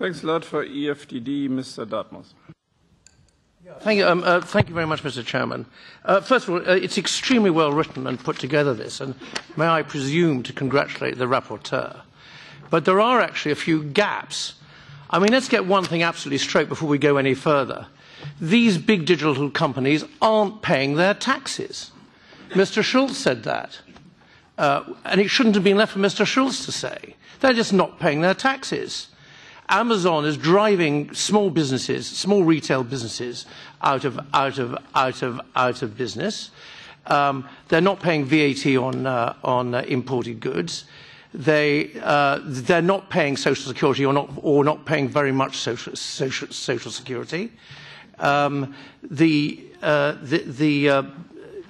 Thanks a lot for EFDD, Mr. Dartmouth. Thank you very much, Mr. Chairman. First of all, it's extremely well written and put together, this, and may I presume to congratulate the rapporteur. But there are actually a few gaps. I mean, let's get one thing absolutely straight before we go any further. These big digital companies aren't paying their taxes. Mr. Schulz said that. And it shouldn't have been left for Mr. Schulz to say. They're just not paying their taxes. Amazon is driving small businesses, small retail businesses, out of business. They're not paying VAT on imported goods. They're not paying Social Security or not paying very much Social Security. In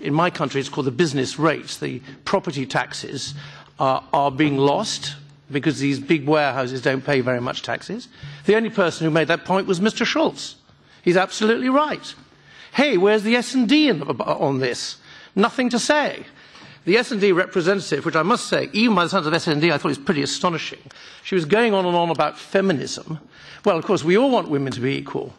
my country, it's called the business rates. The property taxes are being lost because these big warehouses don't pay very much taxes. The only person who made that point was Mr. Schulz. He's absolutely right. Hey, where's the S&D on this? Nothing to say. The S&D representative, which I must say, even by the sounds of S&D, I thought was pretty astonishing. She was going on and on about feminism. Well, of course, we all want women to be equal.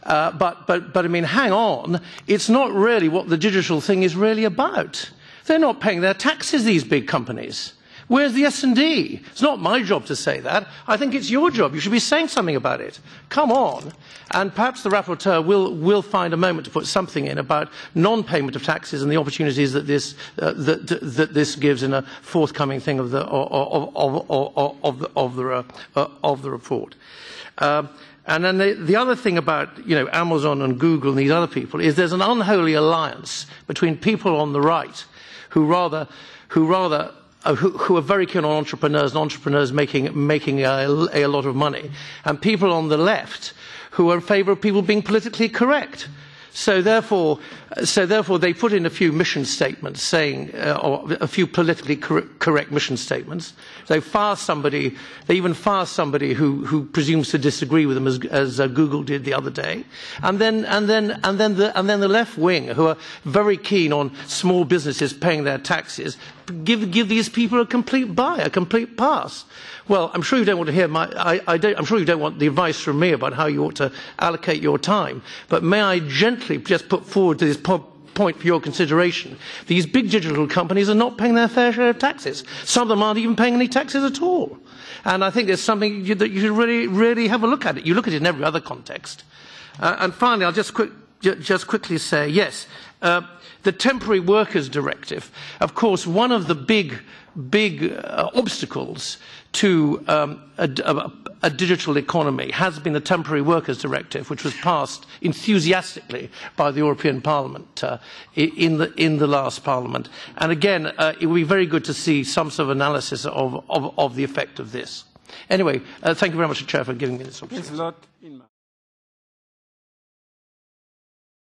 But I mean, hang on. It's not really what the digital thing is really about. They're not paying their taxes, these big companies. Where's the S&D? It's not my job to say that. I think it's your job. You should be saying something about it. Come on. And perhaps the rapporteur will find a moment to put something in about non-payment of taxes and the opportunities that this gives in a forthcoming thing of the report. And then the other thing about Amazon and Google and these other people is there's an unholy alliance between people on the right who are very keen on entrepreneurs and entrepreneurs making a lot of money, and people on the left who are in favour of people being politically correct. So therefore they put in a few mission statements saying, or a few politically correct mission statements. They even fire somebody who presumes to disagree with them, as Google did the other day. And then the left wing, who are very keen on small businesses paying their taxes, give these people a complete pass. Well, I'm sure you don't want to hear I'm sure you don't want the advice from me about how you ought to allocate your time. But may I gently just put forward to this point for your consideration. These big digital companies are not paying their fair share of taxes. Some of them aren't even paying any taxes at all. And I think there's something that you should really have a look at it. You look at it in every other context. And finally, I'll just quickly say, yes, the Temporary Workers Directive, of course, one of the big obstacles to a digital economy has been the Temporary Workers Directive, which was passed enthusiastically by the European Parliament in the last Parliament. And again, it would be very good to see some sort of analysis of the effect of this. Anyway, thank you very much, Chair, for giving me this opportunity.